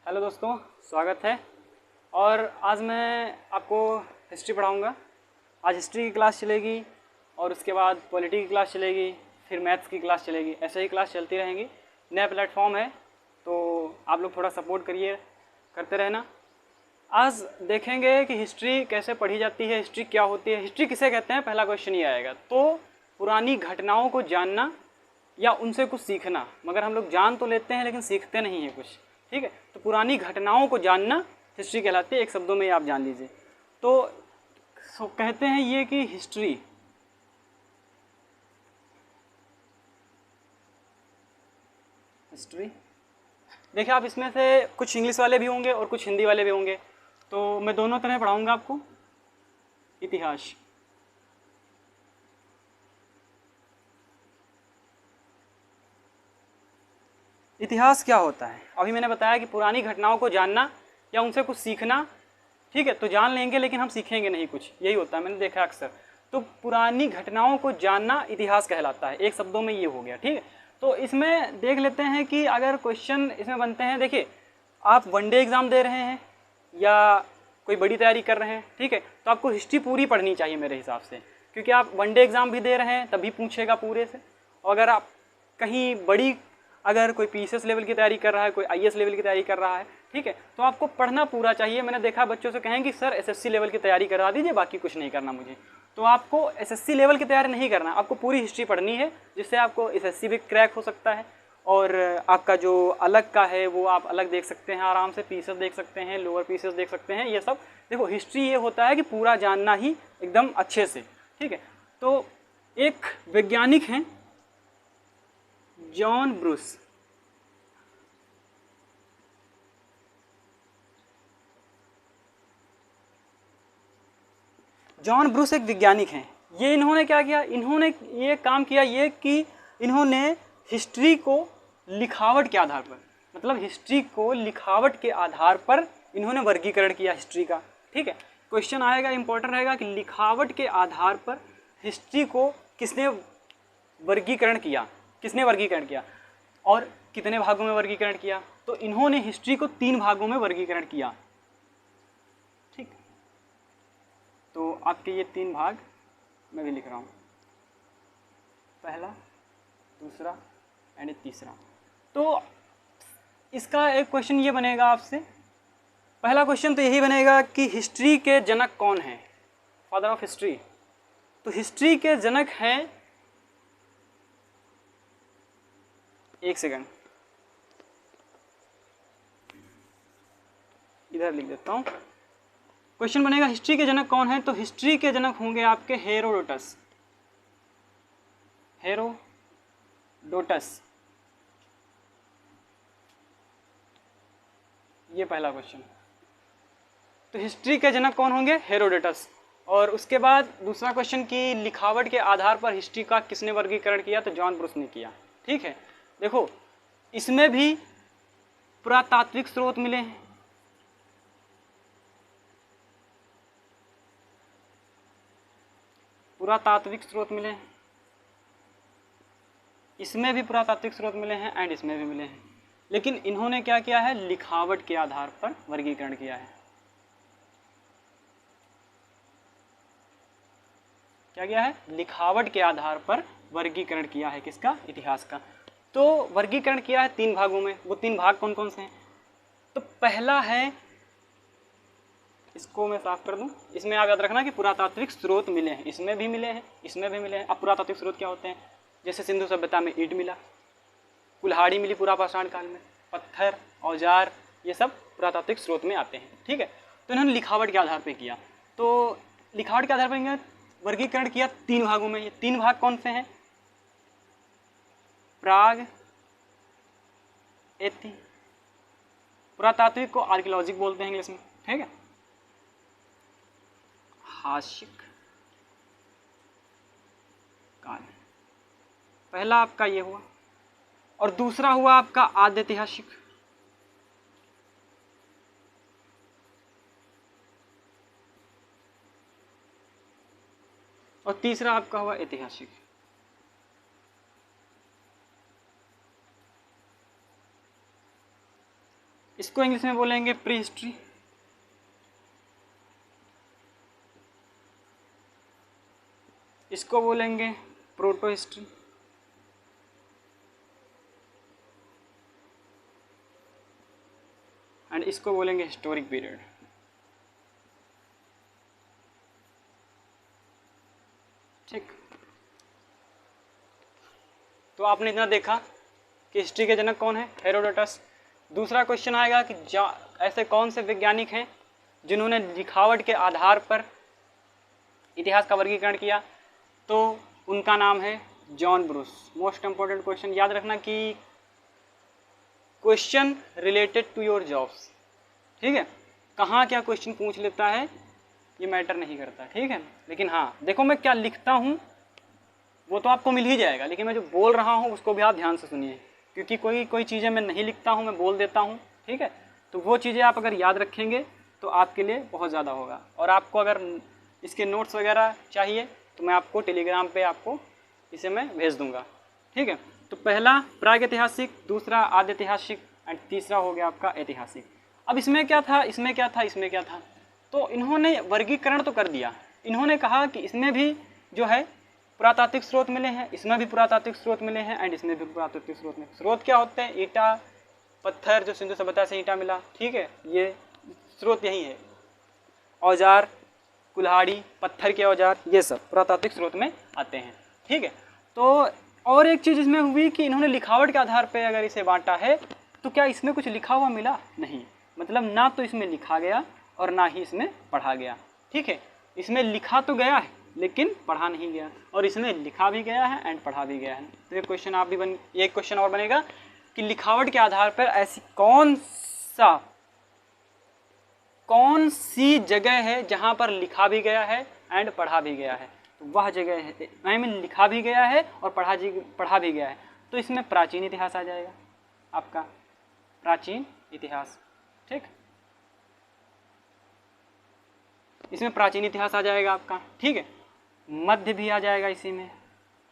Hello दोस्तों, स्वागत है। और आज मैं आपको हिस्ट्री पढ़ाऊँगा। आज हिस्ट्री की क्लास चलेगी और उसके बाद पॉलिटी की क्लास चलेगी, फिर मैथ्स की क्लास चलेगी। ऐसे ही क्लास चलती रहेंगी। नया प्लेटफॉर्म है तो आप लोग थोड़ा सपोर्ट करिए, करते रहना। आज देखेंगे कि हिस्ट्री कैसे पढ़ी जाती है, हिस्ट्री क्या होती है, हिस्ट्री किसे कहते हैं। पहला क्वेश्चन ये आएगा। तो पुरानी घटनाओं को जानना या उनसे कुछ सीखना, मगर हम लोग जान तो लेते हैं लेकिन सीखते नहीं हैं कुछ। ठीक है, तो पुरानी घटनाओं को जानना हिस्ट्री कहलाती है। एक शब्दों में आप जान लीजिए। तो कहते हैं ये कि हिस्ट्री देखिए, आप इसमें से कुछ इंग्लिश वाले भी होंगे और कुछ हिंदी वाले भी होंगे, तो मैं दोनों तरह पढ़ाऊंगा आपको। इतिहास, इतिहास क्या होता है? अभी मैंने बताया कि पुरानी घटनाओं को जानना या उनसे कुछ सीखना। ठीक है, तो जान लेंगे लेकिन हम सीखेंगे नहीं कुछ, यही होता है, मैंने देखा अक्सर। तो पुरानी घटनाओं को जानना इतिहास कहलाता है। एक शब्दों में ये हो गया। ठीक है, तो इसमें देख लेते हैं कि अगर क्वेश्चन इसमें बनते हैं। देखिए, आप वनडे एग्ज़ाम दे रहे हैं या कोई बड़ी तैयारी कर रहे हैं, ठीक है, तो आपको हिस्ट्री पूरी पढ़नी चाहिए मेरे हिसाब से, क्योंकि आप वनडे एग्ज़ाम भी दे रहे हैं तभी पूछेगा पूरे से। और अगर आप कहीं बड़ी, अगर कोई पीसीएस लेवल की तैयारी कर रहा है, कोई आईएएस लेवल की तैयारी कर रहा है, ठीक है, तो आपको पढ़ना पूरा चाहिए। मैंने देखा बच्चों से कहें कि सर एसएससी लेवल की तैयारी करा दीजिए, बाकी कुछ नहीं करना मुझे। तो आपको एसएससी लेवल की तैयारी नहीं करना, आपको पूरी हिस्ट्री पढ़नी है, जिससे आपको एसएससी भी क्रैक हो सकता है। और आपका जो अलग का है वो आप अलग देख सकते हैं, आराम से पीसेस देख सकते हैं, लोअर पीसेस देख सकते हैं। ये सब देखो, हिस्ट्री ये होता है कि पूरा जानना ही एकदम अच्छे से। ठीक है, तो एक वैज्ञानिक हैं जॉन ब्रूस। जॉन ब्रूस एक वैज्ञानिक हैं। ये इन्होंने क्या किया, इन्होंने ये काम किया ये कि इन्होंने हिस्ट्री को लिखावट के आधार पर, मतलब हिस्ट्री को लिखावट के आधार पर इन्होंने वर्गीकरण किया हिस्ट्री का। ठीक है, क्वेश्चन आएगा, इंपॉर्टेंट रहेगा कि लिखावट के आधार पर हिस्ट्री को किसने वर्गीकरण किया, किसने वर्गीकरण किया और कितने भागों में वर्गीकरण किया। तो इन्होंने हिस्ट्री को 3 भागों में वर्गीकरण किया। ठीक, तो आपके ये 3 भाग मैं भी लिख रहा हूँ, पहला, दूसरा एंड तीसरा। तो इसका एक क्वेश्चन ये बनेगा आपसे, पहला क्वेश्चन तो यही बनेगा कि हिस्ट्री के जनक कौन हैं, फादर ऑफ हिस्ट्री। तो हिस्ट्री के जनक हैं, एक सेकंड इधर लिख देता हूँ। क्वेश्चन बनेगा हिस्ट्री के जनक कौन है, तो हिस्ट्री के जनक होंगे आपके हेरोडोटस। हेरोडोटस, ये पहला क्वेश्चन। तो हिस्ट्री के जनक कौन होंगे, हेरोडोटस। और उसके बाद दूसरा क्वेश्चन की लिखावट के आधार पर हिस्ट्री का किसने वर्गीकरण किया, तो जॉन ब्रूस ने किया। ठीक है, देखो इसमें भी पुरातात्विक स्रोत मिले हैं, पुरातात्विक स्रोत मिले हैं, इसमें भी पुरातात्विक स्रोत मिले हैं एंड इसमें भी मिले हैं। लेकिन इन्होंने क्या किया है, लिखावट के आधार पर वर्गीकरण किया है। क्या किया है, लिखावट के आधार पर वर्गीकरण किया है, किसका, इतिहास का। तो वर्गीकरण किया है 3 भागों में। वो 3 भाग कौन कौन से हैं, तो पहला है, इसको मैं साफ कर दूं, इसमें आप याद रखना कि पुरातात्विक स्रोत मिले हैं, इसमें भी मिले हैं, इसमें भी मिले हैं। अब पुरातात्विक स्रोत क्या होते हैं, जैसे सिंधु सभ्यता में ईंट मिला, कुल्हाड़ी मिली पुरा पाषाण काल में, पत्थर, औजार, ये सब पुरातात्विक स्रोत में आते हैं। ठीक है, तो इन्होंने लिखावट के आधार पर किया। तो लिखावट के आधार पर वर्गीकरण किया 3 भागों में। ये 3 भाग कौन से हैं, प्राग एति, पुरातात्विक को आर्कियोलॉजिक बोलते हैं इंग्लिश में। ठीक है, हाशिक काल, पहला आपका ये हुआ। और दूसरा हुआ आपका आद्य ऐतिहासिक। और तीसरा आपका हुआ ऐतिहासिक। इसको इंग्लिश में बोलेंगे प्री हिस्ट्री, इसको बोलेंगे प्रोटो हिस्ट्री, एंड इसको बोलेंगे हिस्टोरिक पीरियड। ठीक, तो आपने इतना देखा कि हिस्ट्री के जनक कौन है, हेरोडोटस। दूसरा क्वेश्चन आएगा कि ऐसे कौन से वैज्ञानिक हैं जिन्होंने लिखावट के आधार पर इतिहास का वर्गीकरण किया, तो उनका नाम है John Bruce. Most important question, याद रखना कि question related to your jobs, ठीक है, कहाँ क्या क्वेश्चन पूछ लेता है ये मैटर नहीं करता, ठीक है। लेकिन हाँ देखो मैं क्या लिखता हूँ वो तो आपको मिल ही जाएगा, लेकिन मैं जो बोल रहा हूँ उसको भी आप ध्यान से सुनिए, क्योंकि कोई चीज़ें मैं नहीं लिखता हूँ, मैं बोल देता हूँ, ठीक है। तो वो चीज़ें आप अगर याद रखेंगे तो आपके लिए बहुत ज़्यादा होगा। और आपको अगर इसके नोट्स वगैरह चाहिए तो मैं आपको टेलीग्राम पे आपको इसे मैं भेज दूँगा, ठीक है। तो पहला प्रागैतिहासिक, दूसरा आद्य ऐतिहासिक एंड तीसरा हो गया आपका ऐतिहासिक। अब इसमें क्या था, इसमें क्या था, इसमें क्या था, तो इन्होंने वर्गीकरण तो कर दिया। इन्होंने कहा कि इसमें भी जो है पुरातात्विक स्रोत मिले हैं, इसमें भी पुरातात्विक स्रोत मिले हैं एंड इसमें भी पुरातात्विक स्रोत मिले। स्रोत क्या होते हैं, ईंटा पत्थर, जो सिंधु सभ्यता से ईंटा मिला, ठीक है, ये स्रोत यही है। औजार, कुल्हाड़ी, पत्थर के औजार, ये सब पुरातात्विक स्रोत में आते हैं, ठीक है। तो और एक चीज़ इसमें हुई कि इन्होंने लिखावट के आधार पर अगर इसे बांटा है तो क्या इसमें कुछ लिखा हुआ मिला, नहीं, मतलब ना तो इसमें लिखा गया और ना ही इसमें पढ़ा गया, ठीक है। इसमें लिखा तो गया है लेकिन पढ़ा नहीं गया, और इसमें लिखा भी गया है एंड पढ़ा भी गया है। तो ये क्वेश्चन आप भी एक क्वेश्चन और बनेगा कि लिखावट के आधार पर ऐसी कौन सी जगह है जहाँ पर लिखा भी गया है एंड पढ़ा भी गया है, तो वह जगह है, आई मीन लिखा भी गया है और पढ़ा भी गया है। तो इसमें प्राचीन इतिहास आ जाएगा आपका, प्राचीन इतिहास, ठीक, इसमें प्राचीन इतिहास आ जाएगा आपका, ठीक है। मध्य भी आ जाएगा इसी में,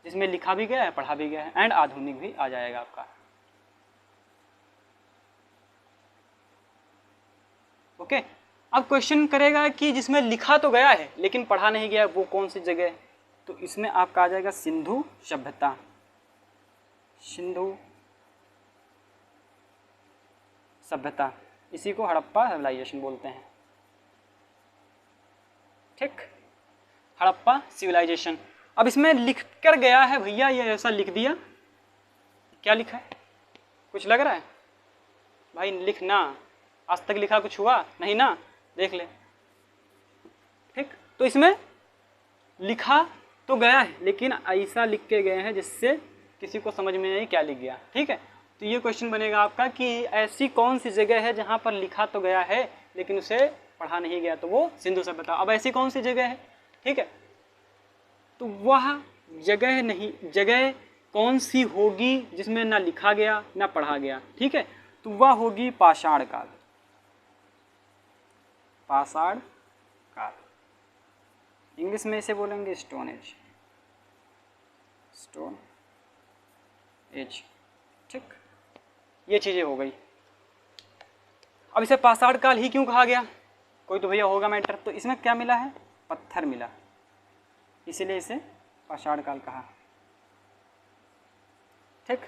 जिसमें लिखा भी गया है, पढ़ा भी गया है, एंड आधुनिक भी आ जाएगा आपका, ओके। अब क्वेश्चन करेगा कि जिसमें लिखा तो गया है लेकिन पढ़ा नहीं गया, वो कौन सी जगह है, तो इसमें आपका आ जाएगा सिंधु सभ्यता, सिंधु सभ्यता, इसी को हड़प्पा सिविलाइजेशन बोलते हैं, ठीक, हड़प्पा सिविलाइजेशन। अब इसमें लिख कर गया है भैया, ये ऐसा लिख दिया, क्या लिखा है, कुछ लग रहा है भाई, लिखना, आज तक लिखा कुछ हुआ नहीं ना, देख ले, ठीक। तो इसमें लिखा तो गया है लेकिन ऐसा लिख के गए हैं जिससे किसी को समझ में नहीं क्या लिख गया, ठीक है। तो ये क्वेश्चन बनेगा आपका कि ऐसी कौन सी जगह है जहाँ पर लिखा तो गया है लेकिन उसे पढ़ा नहीं गया, तो वो सिंधु सभ्यता। अब ऐसी कौन सी जगह है, ठीक है, तो वह जगह कौन सी होगी जिसमें ना लिखा गया ना पढ़ा गया, ठीक है, तो वह होगी पाषाण काल, पाषाण काल, इंग्लिश में इसे बोलेंगे स्टोन एज, स्टोन एज, ठीक। ये चीज़ें हो गई। अब इसे पाषाण काल ही क्यों कहा गया, कोई तो भैया होगा मैटर, तो इसमें क्या मिला है, पत्थर मिला, इसीलिए इसे पाषाण काल कहा, ठीक।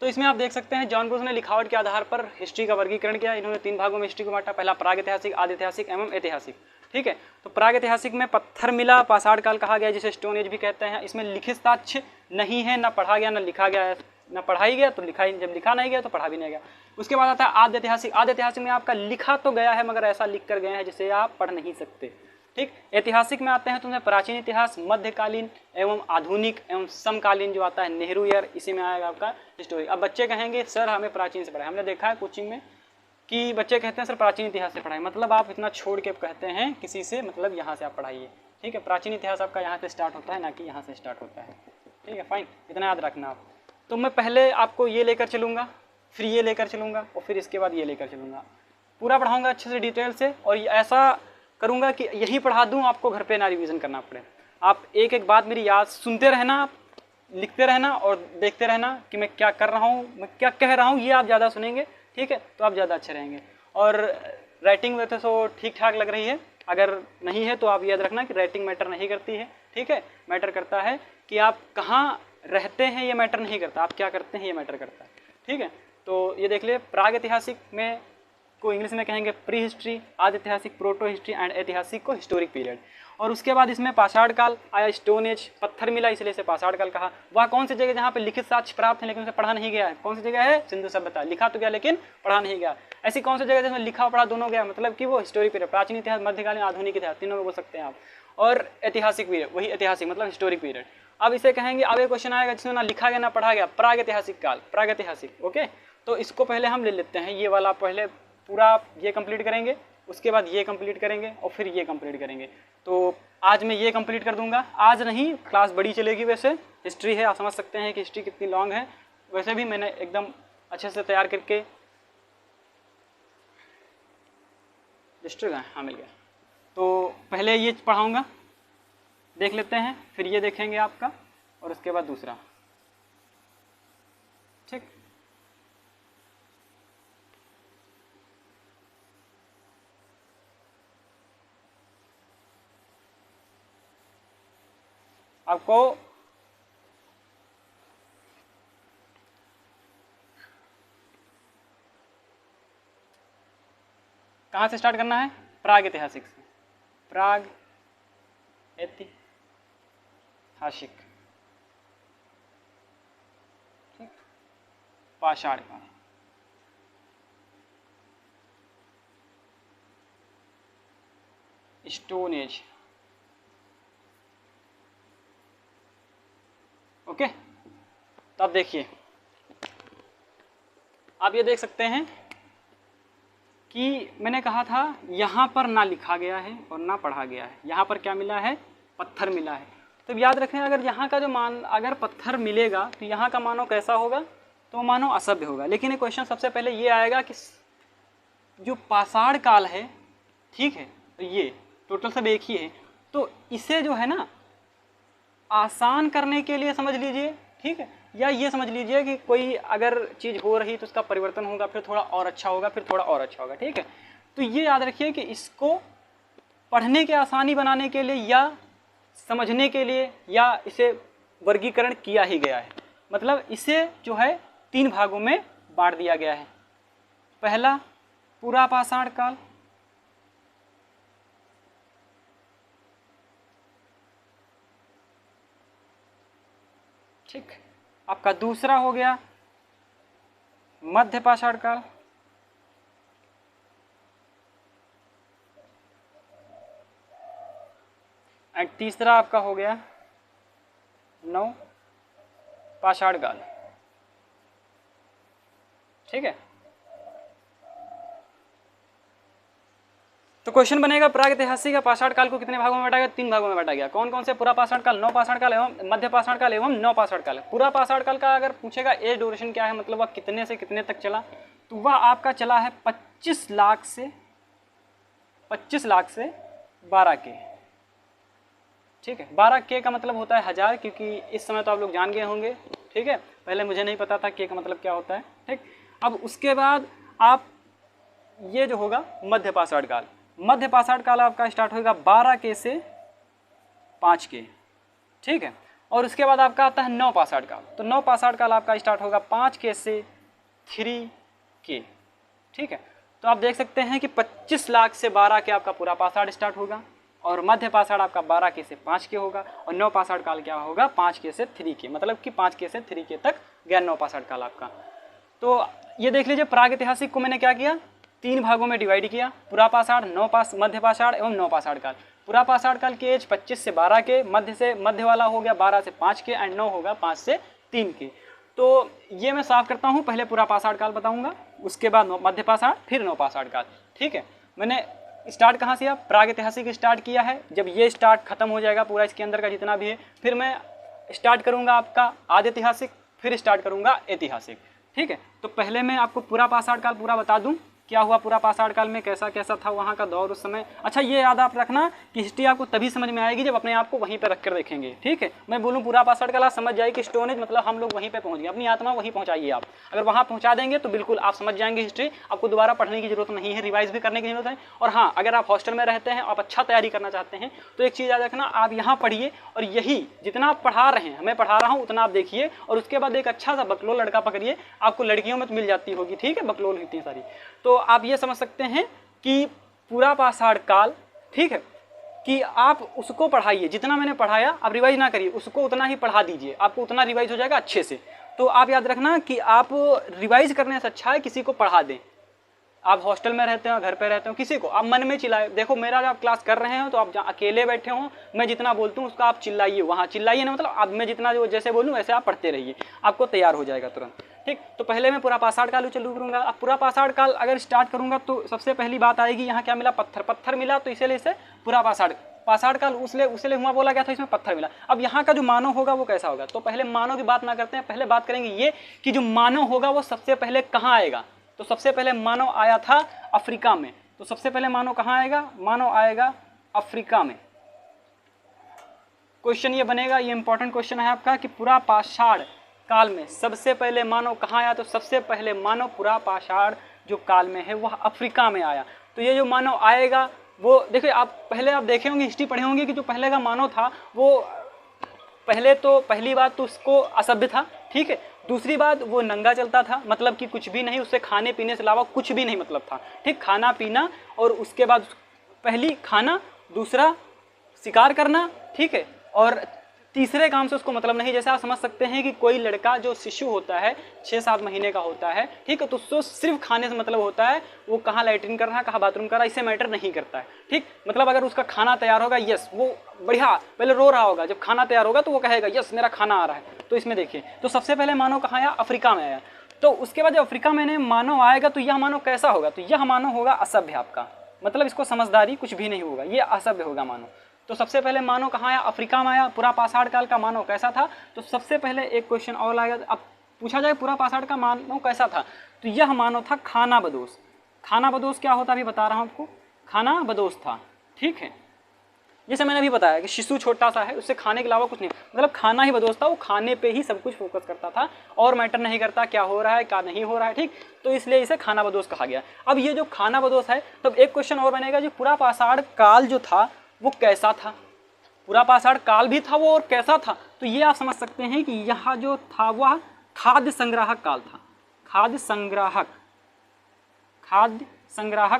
तो इसमें आप देख सकते हैं जॉन ब्रूस ने लिखावट के आधार पर हिस्ट्री का वर्गीकरण किया। इन्होंने 3 भागों में हिस्ट्री को बांटा, पहला प्रागैतिहासिक, आद्य ऐतिहासिक एवं ऐतिहासिक, ठीक है। तो प्रागैतिहासिक में पत्थर मिला, पाषाण काल कहा गया, जिसे स्टोन एज भी कहते हैं। इसमें लिखित साक्ष्य नहीं है, ना पढ़ा गया ना लिखा गया, ना पढ़ा ही गया तो लिखा ही, जब लिखा नहीं गया तो पढ़ा भी नहीं गया। उसके बाद आता है आद्य ऐतिहासिक। आद्य ऐतिहासिक में आपका लिखा तो गया है मगर ऐसा लिख कर गए हैं जिसे आप पढ़ नहीं सकते, ठीक। ऐतिहासिक में आते हैं तो प्राचीन इतिहास, मध्यकालीन एवं आधुनिक एवं समकालीन जो आता है, नेहरू ईयर, इसी में आएगा आपका हिस्टोरी। अब बच्चे कहेंगे सर हमें प्राचीन से पढ़ाए, हमने देखा है कोचिंग में कि बच्चे कहते हैं सर प्राचीन इतिहास से पढ़ाए, मतलब आप इतना छोड़ के कहते हैं किसी से, मतलब यहाँ से आप पढ़ाइए, ठीक है। प्राचीन इतिहास आपका यहाँ से स्टार्ट होता है, ना कि यहाँ से स्टार्ट होता है, ठीक है, फाइन, इतना याद रखना आप। तो मैं पहले आपको ये लेकर चलूँगा, फिर ये लेकर चलूँगा और फिर इसके बाद ये लेकर चलूँगा, पूरा पढ़ाऊँगा अच्छे से डिटेल से, और ऐसा करूँगा कि यही पढ़ा दूँ, आपको घर पे ना रिवीजन करना पड़े। आप एक एक बात मेरी याद सुनते रहना, आप लिखते रहना और देखते रहना कि मैं क्या कर रहा हूँ, मैं क्या कह रहा हूँ, ये आप ज़्यादा सुनेंगे ठीक है, तो आप ज़्यादा अच्छे रहेंगे। और राइटिंग वैसे तो ठीक ठाक लग रही है, अगर नहीं है तो आप याद रखना कि राइटिंग मैटर नहीं करती है, ठीक है, मैटर करता है कि आप कहाँ रहते हैं, ये मैटर नहीं करता, आप क्या करते हैं ये मैटर करता है, ठीक है। तो ये देख लिए, प्राग ऐतिहासिक में को इंग्लिश में कहेंगे प्री हिस्ट्री, आदि ऐतिहासिक प्रोटो हिस्ट्री एंड ऐतिहासिक को हिस्टोरिक पीरियड। और उसके बाद इसमें पाषाण काल आया, स्टोन एज, पत्थर मिला इसलिए इसे पाषाण काल कहा। वह कौन सी जगह जहाँ पे लिखित साक्ष्य प्राप्त है लेकिन उसे पढ़ा नहीं गया है, कौन सी जगह है? सिंधु सभ्यता। लिखा तो गया लेकिन पढ़ा नहीं गया। ऐसी कौन सी जगह जिसमें लिखा और पढ़ा दोनों गया, मतलब कि वो हिस्टोरिक पीरियड, प्राचीन इतिहास, मध्यकालीन, आधुनिक इतिहास, तीनों में बोल सकते हैं आप। और ऐतिहासिक पीरियड, वही ऐतिहासिक मतलब हिस्टोरिक पीरियड। अब इसे कहेंगे, अब एक क्वेश्चन आएगा जिसमें ना लिखा गया ना पढ़ा गया, प्राग ऐतिहासिक काल, प्राग ऐतिहासिक। ओके, तो इसको पहले हम ले लेते हैं, ये वाला पहले पूरा ये कंप्लीट करेंगे, उसके बाद ये कंप्लीट करेंगे और फिर ये कंप्लीट करेंगे। तो आज मैं ये कंप्लीट कर दूंगा, आज नहीं, क्लास बड़ी चलेगी। वैसे हिस्ट्री है, आप समझ सकते हैं कि हिस्ट्री कितनी लॉन्ग है। वैसे भी मैंने एकदम अच्छे से तैयार करके, हिस्ट्री का हाँ मिल गया। तो पहले ये पढ़ाऊँगा, देख लेते हैं, फिर ये देखेंगे आपका, और उसके बाद दूसरा, ठीक। आपको कहाँ से स्टार्ट करना है? प्राग ऐतिहासिक से, प्राग ऐतिहासिक, ठीक, पाषाण काल, स्टोन एज। ओके, तो अब देखिए, आप ये देख सकते हैं कि मैंने कहा था यहाँ पर ना लिखा गया है और ना पढ़ा गया है, यहाँ पर क्या मिला है? पत्थर मिला है। तो याद रखें, अगर यहाँ का जो मान, अगर पत्थर मिलेगा तो यहाँ का मानो कैसा होगा? तो मानो असभ्य होगा। लेकिन एक क्वेश्चन सबसे पहले ये आएगा कि जो पाषाण काल है, ठीक है, तो ये टोटल सब एक ही है, तो इसे जो है ना आसान करने के लिए समझ लीजिए, ठीक है, या ये समझ लीजिए कि कोई अगर चीज़ हो रही तो उसका परिवर्तन होगा, फिर थोड़ा और अच्छा होगा, फिर थोड़ा और अच्छा होगा, ठीक है। तो ये याद रखिए कि इसको पढ़ने के आसानी बनाने के लिए या समझने के लिए या इसे वर्गीकरण किया ही गया है। मतलब इसे जो है 3 भागों में बांट दिया गया है। पहला पूरा पाषाण काल, ठीक, आपका दूसरा हो गया मध्य पाषाण काल, और तीसरा आपका हो गया नव पाषाण काल, ठीक है। तो क्वेश्चन बनेगा प्राग ऐतिहासिक या पाषाण काल को कितने भागों में बांटा गया? 3 भागों में बांटा गया। कौन कौन से? पूरा पाषाण काल, नव पाषाण काल एवं मध्य पाषाण काल एवं नव पाषाण काल। पूरा पाषाण काल का अगर पूछेगा एज ड्यूरेशन क्या है, मतलब वह कितने से कितने तक चला, तो वह आपका चला है 25 लाख से 12 के, ठीक है। 12 के का मतलब होता है 1000, क्योंकि इस समय तो आप लोग जान गए होंगे, ठीक है। पहले मुझे नहीं पता था के का मतलब क्या होता है, ठीक। अब उसके बाद आप ये जो होगा मध्य पाषाण काल, मध्य पाषाण काल आपका स्टार्ट होगा 12 के से 5 के, ठीक है। और उसके बाद आपका आता है नव पाषाण काल, तो नव पाषाण काल आपका स्टार्ट होगा 5 के से 3 के, ठीक है। तो आप देख सकते हैं कि 25 लाख से 12 के आपका पूरा पाषाण स्टार्ट होगा, और मध्य पाषाण आपका 12 के से 5 के होगा, और नव पाषाण काल क्या होगा? 5 के से 3 के, मतलब कि 5 के से 3 के तक गया नव पाषाण काल आपका। तो ये देख लीजिए, प्राग ऐतिहासिक को मैंने क्या किया? 3 भागों में डिवाइड किया, पूरा पाषाण, मध्य पाषाण एवं नव पाषाण काल। पूरा पाषाण काल की एज 25 से 12 के, मध्य वाला हो गया 12 से 5 के, एंड नव होगा 5 से 3 के। तो ये मैं साफ करता हूँ, पहले पूरा पाषाण काल बताऊंगा, उसके बाद मध्य पाषाण, फिर नव पाषाण काल, ठीक है। मैंने स्टार्ट कहाँ से? आप प्राग ऐतिहासिक स्टार्ट किया है। जब ये स्टार्ट खत्म हो जाएगा पूरा, इसके अंदर का जितना भी है, फिर मैं स्टार्ट करूँगा आपका आदि ऐतिहासिक, फिर स्टार्ट करूँगा ऐतिहासिक, ठीक है। तो पहले मैं आपको पूरा पाषाण काल पूरा बता दूँ, क्या हुआ पूरा पाषाण काल में, कैसा कैसा था वहाँ का दौर उस समय। अच्छा ये याद आप रखना कि हिस्ट्री आपको तभी समझ में आएगी जब अपने आप को वहीं पर रख कर देखेंगे, ठीक है। मैं बोलूँ पूरा पाषाण काल, आप समझ जाए कि स्टोन एज मतलब हम लोग वहीं पर पहुँच गए, अपनी आत्मा वहीं पहुँचाइए आप। अगर वहाँ पहुँचा देंगे तो बिल्कुल आप समझ जाएंगे हिस्ट्री, आपको दोबारा पढ़ने की जरूरत नहीं है, रिवाइज भी करने की जरूरत है। और हाँ, अगर आप हॉस्टल में रहते हैं, आप अच्छा तैयारी करना चाहते हैं तो एक चीज़ याद रखना, आप यहाँ पढ़िए और यही जितना आप पढ़ा रहे हैं, मैं पढ़ा रहा हूँ उतना आप देखिए, और उसके बाद एक अच्छा सा बकलोल लड़का पकड़िए, आपको लड़कियों में तो मिल जाती होगी, ठीक है, बकलोल इतनी सारी। तो आप ये समझ सकते हैं कि पूरा पाषाण काल, ठीक है, कि आप उसको पढ़ाइए, जितना मैंने पढ़ाया आप रिवाइज ना करिए, उसको उतना ही पढ़ा दीजिए, आपको उतना रिवाइज हो जाएगा अच्छे से। तो आप याद रखना कि आप रिवाइज करने से अच्छा है किसी को पढ़ा दें। आप हॉस्टल में रहते हो, घर पे रहते हो, किसी को आप मन में चिल्लाए, देखो मेरा जब आप क्लास कर रहे हो तो आप जहाँ अकेले बैठे हो, मैं जितना बोलता हूँ उसका आप चिल्लाइए, वहाँ चिल्लाइए ना, मतलब अब मैं जितना जो जैसे बोलूँ वैसे आप पढ़ते रहिए, आपको तैयार हो जाएगा तुरंत, ठीक। तो पहले मैं पूरा पाषाण काल चालू करूँगा। अब पूरा पाषाण काल अगर स्टार्ट करूँगा तो सबसे पहली बात आएगी, यहाँ क्या मिला, पत्थर मिला, तो इसीलिए इसे पूरा पाषाण काल उसले हुआ बोला गया था, इसमें पत्थर मिला। अब यहाँ का जो मानव होगा वो कैसा होगा, तो पहले मानव की बात ना करते हैं, पहले बात करेंगे ये कि जो मानव होगा वो सबसे पहले कहाँ आएगा। तो सबसे पहले मानव आया था अफ्रीका में। तो सबसे पहले मानव कहाँ आएगा, मानव आएगा अफ्रीका में। क्वेश्चन ये बनेगा, ये इंपॉर्टेंट क्वेश्चन है आपका कि पूरा पाषाण काल में सबसे पहले मानव कहाँ आया, तो सबसे पहले मानव पूरा पाषाण जो काल में है वह अफ्रीका में आया। तो ये जो मानव आएगा वो देखिए, आप पहले आप देखे होंगे, हिस्ट्री पढ़े होंगे कि जो पहले का मानव था वो पहली बात तो उसको असभ्य था, ठीक है। दूसरी बात वो नंगा चलता था, मतलब कि कुछ भी नहीं, उससे खाने पीने से अलावा कुछ भी नहीं मतलब था, ठीक, खाना पीना, और उसके बाद पहली खाना, दूसरा शिकार करना, ठीक है, और तीसरे काम से उसको मतलब नहीं। जैसे आप समझ सकते हैं कि कोई लड़का जो शिशु होता है 6-7 महीने का होता है, ठीक है, तो उसको सिर्फ खाने से मतलब होता है, वो कहाँ लैट्रिन कर रहा है, कहाँ बाथरूम कर रहा है, इससे मैटर नहीं करता है, ठीक। मतलब अगर उसका खाना तैयार होगा, यस वो बढ़िया, पहले रो रहा होगा, जब खाना तैयार होगा तो वो कहेगा यस मेरा खाना आ रहा है। तो इसमें देखिए, तो सबसे पहले मानव कहाँ आया, अफ्रीका में आया। तो उसके बाद जब अफ्रीका में मानव आएगा तो यह मानव कैसा होगा, तो यह मानव होगा असभ्य आपका, मतलब इसको समझदारी कुछ भी नहीं होगा, ये असभ्य होगा मानव। तो सबसे पहले मानव कहाँ आया, अफ्रीका में आया। पूरा पाषाण काल का मानव कैसा था, तो सबसे पहले एक क्वेश्चन और आएगा, अब पूछा जाए पूरा पाषाण का मानव कैसा था, तो यह मानव था खानाबदोश। खानाबदोश क्या होता है अभी बता रहा हूँ आपको, खानाबदोश था, ठीक है। जैसे मैंने अभी बताया कि शिशु छोटा सा है, उससे खाने के अलावा कुछ नहीं, मतलब खाना ही बदोश था, वो खाने पे ही सब कुछ फोकस करता था और मैटर नहीं करता क्या हो रहा है क्या नहीं हो रहा है, ठीक। तो इसलिए इसे खानाबदोश कहा गया। अब ये जो खानाबदोश है, तब एक क्वेश्चन और बनेगा, जो पूरा पाषाण काल जो था वो कैसा था, पूरा पाषाण काल भी था वो और कैसा था। तो ये आप समझ सकते हैं कि यहाँ जो था वह खाद्य संग्राहक काल था, खाद्य संग्राहक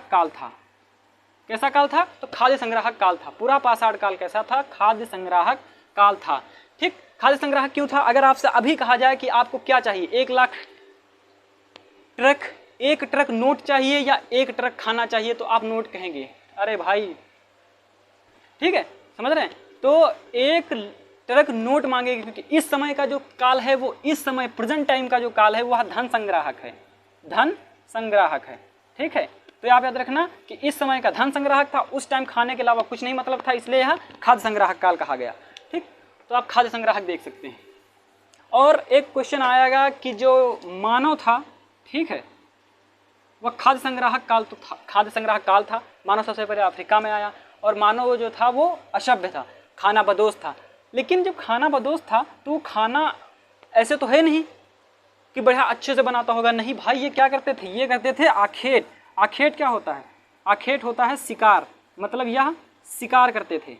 काल था। कैसा काल था, तो खाद्य संग्राहक काल था। पूरा पाषाण काल कैसा था, खाद्य संग्राहक काल था, ठीक। खाद्य संग्राहक क्यों था, अगर आपसे अभी कहा जाए कि आपको क्या चाहिए, 1 लाख ट्रक, 1 ट्रक नोट चाहिए या 1 ट्रक खाना चाहिए, तो आप नोट कहेंगे, अरे भाई, ठीक है, समझ रहे हैं। तो 1 ट्रक नोट मांगेगी, क्योंकि इस समय का जो काल है वो, इस समय प्रेजेंट टाइम का जो काल है वह धन संग्राहक है, धन संग्राहक है, ठीक है। तो आप याद रखना कि इस समय का धन संग्राहक था, उस टाइम खाने के अलावा कुछ नहीं मतलब था, इसलिए यह खाद्य संग्राहक काल कहा गया, ठीक। तो आप खाद्य संग्राहक देख सकते हैं। और एक क्वेश्चन आएगा कि जो मानव था, ठीक है, वह खाद्य संग्राहक काल तो था, खाद्य संग्राहक काल था। मानव सबसे पहले अफ्रीका में आया और मानव जो था वो असभ्य था, खानाबदोश था। लेकिन जब खानाबदोश था तो वो खाना ऐसे तो है नहीं कि बढ़िया अच्छे से बनाता होगा, नहीं भाई, ये क्या करते थे, ये करते थे आखेट। आखेट क्या होता है, आखेट होता है शिकार, मतलब यह शिकार करते थे,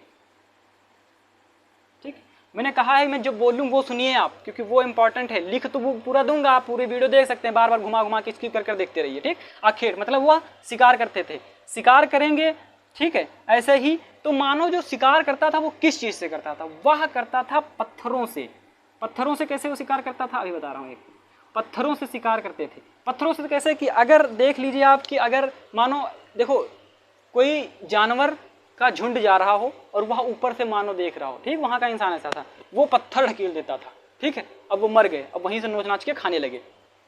ठीक। मैंने कहा है मैं जो बोलूँ वो सुनिए आप, क्योंकि वो इंपॉर्टेंट है। लिख तो वो पूरा दूंगा, आप पूरी वीडियो देख सकते हैं, बार बार घुमा घुमा के स्किप कर देखते रहिए, ठीक। आखेट मतलब वह शिकार करते थे, शिकार करेंगे, ठीक है। ऐसे ही तो मानो जो शिकार करता था वो किस चीज़ से करता था, वह करता था पत्थरों से। पत्थरों से कैसे वो शिकार करता था, अभी बता रहा हूँ। एक पत्थरों से शिकार करते थे। पत्थरों से कैसे कि अगर देख लीजिए आप कि अगर मानो देखो कोई जानवर का झुंड जा रहा हो और वह ऊपर से मानो देख रहा हो, ठीक, वहाँ का इंसान ऐसा था, वो पत्थर ढकेल देता था, ठीक है। अब वो मर गए, अब वहीं से नोच नाच के खाने लगे,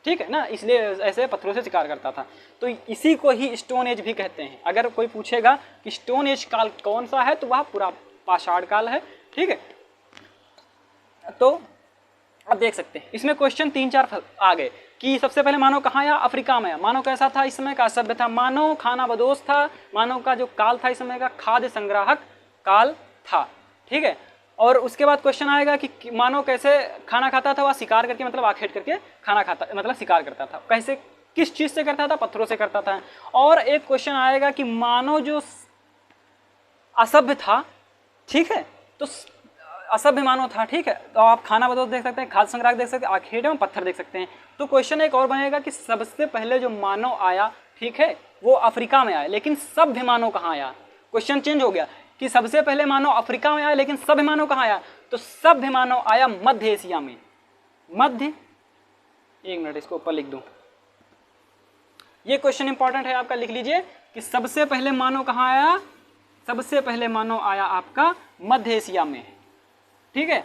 ठीक है ना, इसलिए ऐसे पत्थरों से शिकार करता था। तो इसी को ही स्टोन एज भी कहते हैं। अगर कोई पूछेगा कि स्टोन एज काल कौन सा है, तो वह पूरा पाषाण काल है, ठीक है। तो अब देख सकते हैं इसमें क्वेश्चन 3-4 आ गए। कि सबसे पहले मानव कहाँ आया? अफ्रीका में आया। मानव कैसा था? इस समय का सभ्य था। मानव खाना बदोश था। मानव का जो काल था इस समय का खाद्य संग्राहक काल था। ठीक है। और उसके बाद क्वेश्चन आएगा कि मानव कैसे खाना खाता था? वह शिकार करके, मतलब आखेट करके खाना खाता, मतलब शिकार करता था। कैसे, किस चीज से करता था? पत्थरों से करता था। और एक क्वेश्चन आएगा कि मानव जो असभ्य था, ठीक है, तो असभ्य मानव था, ठीक है, तो आप खाना बदोश देख सकते हैं, खाद्य संग्राहक देख सकते हैं, आखेट में पत्थर देख सकते हैं। तो क्वेश्चन एक और बनेगा कि सबसे पहले जो मानव आया, ठीक है, वो अफ्रीका में आया, लेकिन सभ्य मानव कहाँ आया? क्वेश्चन चेंज हो गया कि सबसे पहले मानव अफ्रीका में आया, लेकिन सभ्य मानव कहाँ आया? तो सभ्य मानव आया मध्य एशिया में। मध्य, एक मिनट इसको ऊपर लिख दूं, ये क्वेश्चन इंपॉर्टेंट है आपका, लिख लीजिए कि सबसे पहले मानव कहाँ आया? सबसे पहले मानव आया आपका मध्य एशिया में। ठीक है,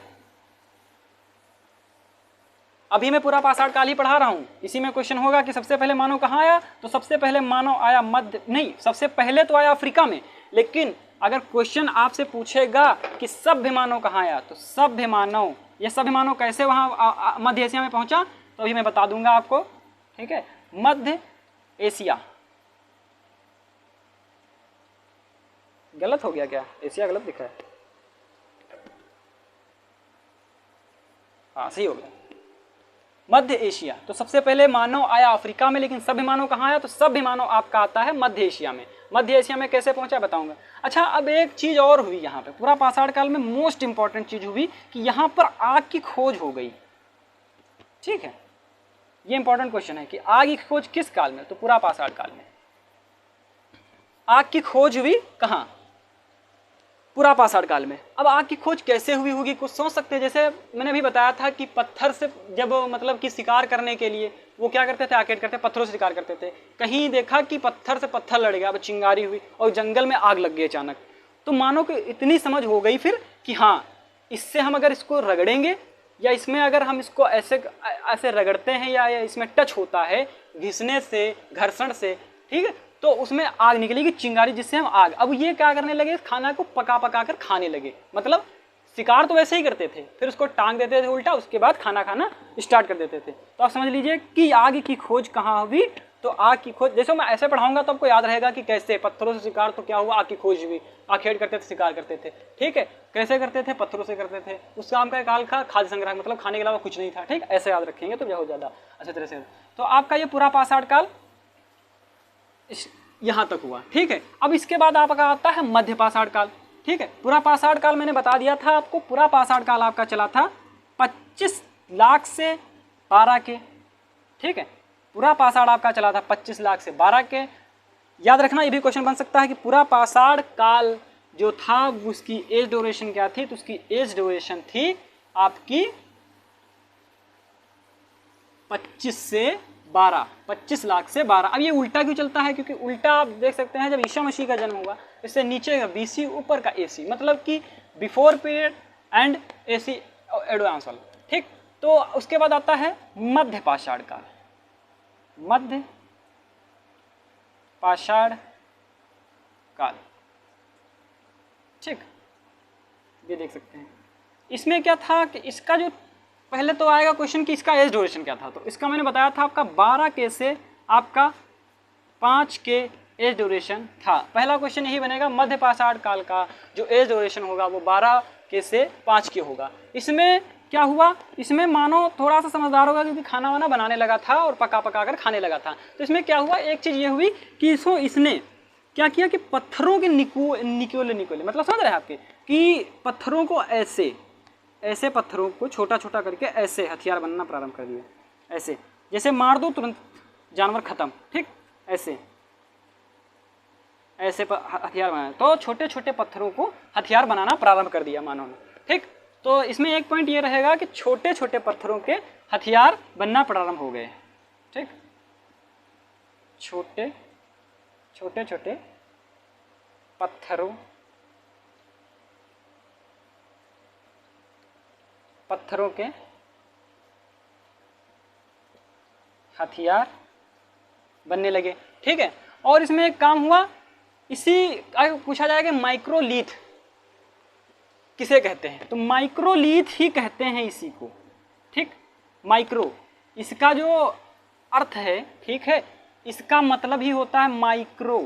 अभी मैं पूरा पाषाण काल ही पढ़ा रहा हूं, इसी में क्वेश्चन होगा कि सबसे पहले मानव कहाँ आया? तो सबसे पहले मानव आया मध्य, नहीं, सबसे पहले तो आया अफ्रीका में, लेकिन अगर क्वेश्चन आपसे पूछेगा कि सभ्य मानव कहाँ आया, तो सभ्य मानव, ये सभ्य मानव कैसे वहां मध्य एशिया में पहुंचा, तो अभी मैं बता दूंगा आपको। ठीक है, मध्य एशिया, गलत हो गया क्या? एशिया गलत लिखा है, हाँ सही हो गया, मध्य एशिया। तो सबसे पहले मानव आया अफ्रीका में, लेकिन सभ्य मानव कहाँ आया? तो सभ्य मानव आपका आता है मध्य एशिया में। मध्य एशिया में कैसे पहुंचा बताऊंगा। अच्छा, अब एक चीज और हुई यहाँ पे, पूरा पाषाण काल में मोस्ट इंपॉर्टेंट चीज हुई कि यहाँ पर आग की खोज हो गई। ठीक है, ये इंपॉर्टेंट क्वेश्चन है कि आग की खोज किस काल में? तो पूरा पाषाण काल में आग की खोज हुई। कहाँ? पूरा पाषाण काल में। अब आग की खोज कैसे हुई होगी, कुछ सोच सकते हैं। जैसे मैंने अभी बताया था कि पत्थर से जब मतलब कि शिकार करने के लिए वो क्या करते थे? आकेट करते, पत्थरों से शिकार करते थे। कहीं देखा कि पत्थर से पत्थर लड़ गया, अब चिंगारी हुई और जंगल में आग लग गई अचानक, तो मानो कि इतनी समझ हो गई फिर कि हाँ, इससे हम अगर इसको रगड़ेंगे या इसमें अगर हम इसको ऐसे ऐसे रगड़ते हैं या इसमें टच होता है घिसने से, घर्षण से, ठीक है, तो उसमें आग निकलेगी, चिंगारी, जिससे हम आग। अब ये क्या करने लगे? खाना को पका पका कर खाने लगे। मतलब शिकार तो वैसे ही करते थे, फिर उसको टांग देते थे उल्टा, उसके बाद खाना खाना स्टार्ट कर देते थे। तो आप समझ लीजिए कि आग की खोज कहाँ हुई। तो आग की खोज, जैसे मैं ऐसे पढ़ाऊंगा तो आपको याद रहेगा कि कैसे पत्थरों से शिकार, तो क्या हुआ? आग की खोज हुई, आखेट करते थे, शिकार करते थे। ठीक है, कैसे करते थे? पत्थरों से करते थे। उस काम का काल का खाद्य संग्रह, मतलब खाने के अलावा कुछ नहीं था। ठीक, ऐसे याद रखेंगे तो बहुत ज़्यादा अच्छे तरह से। तो आपका ये पूरा पाषाण काल यहाँ तक हुआ। ठीक है, अब इसके बाद आपका आता है मध्य पाषाण काल। ठीक है, पूरा पाषाण काल मैंने बता दिया था आपको, पूरा पाषाण काल आपका चला था 25 लाख से 12 के। ठीक है, पूरा पाषाण आपका चला था 25 लाख से 12 के। याद रखना, ये भी क्वेश्चन बन सकता है कि पूरा पाषाण काल जो था उसकी एज ड्यूरेशन क्या थी? तो उसकी एज ड्यूरेशन थी आपकी 25 से 12, 25 लाख से 12। अब ये उल्टा क्यों चलता है? क्योंकि उल्टा आप देख सकते हैं, जब ईसा मसीह का जन्म हुआ, इससे नीचे का बीसी, ऊपर का एसी, मतलब कि before period and AC advance वाला। ठीक, तो उसके बाद आता है मध्य पाषाण काल। मध्य पाषाण काल, ठीक, ये देख सकते हैं। इसमें क्या था कि इसका जो पहले तो आएगा क्वेश्चन कि इसका एज ड्यूरेशन क्या था। तो इसका मैंने बताया था आपका 12 के से आपका 5 के एज ड्यूरेशन था। पहला क्वेश्चन यही बनेगा, मध्य पाषाण काल का जो एज ड्यूरेशन होगा वो 12 के से 5 के होगा। इसमें क्या हुआ? इसमें मानो थोड़ा सा समझदार होगा क्योंकि खाना वाना बनाने लगा था और पका पका कर खाने लगा था। तो इसमें क्या हुआ? एक चीज़ ये हुई कि इसने क्या किया कि पत्थरों के निकोले, मतलब समझ रहे हैं आपके, कि पत्थरों को ऐसे पत्थरों को छोटा छोटा करके ऐसे हथियार बनना प्रारंभ कर दिया। ऐसे जैसे मार दो तुरंत जानवर खत्म। ठीक, ऐसे हथियार बनाना, तो छोटे छोटे पत्थरों को हथियार बनाना प्रारंभ कर दिया मानव ने। ठीक, तो इसमें एक पॉइंट ये रहेगा कि छोटे छोटे पत्थरों के हथियार बनना प्रारंभ हो गए। ठीक, छोटे छोटे पत्थरों के हथियार बनने लगे। ठीक है, और इसमें एक काम हुआ, इसी पूछा जाएगा माइक्रोलीथ किसे कहते हैं? तो माइक्रोलीथ ही कहते हैं इसी को। ठीक, माइक्रो, इसका जो अर्थ है, ठीक है, इसका मतलब ही होता है माइक्रो।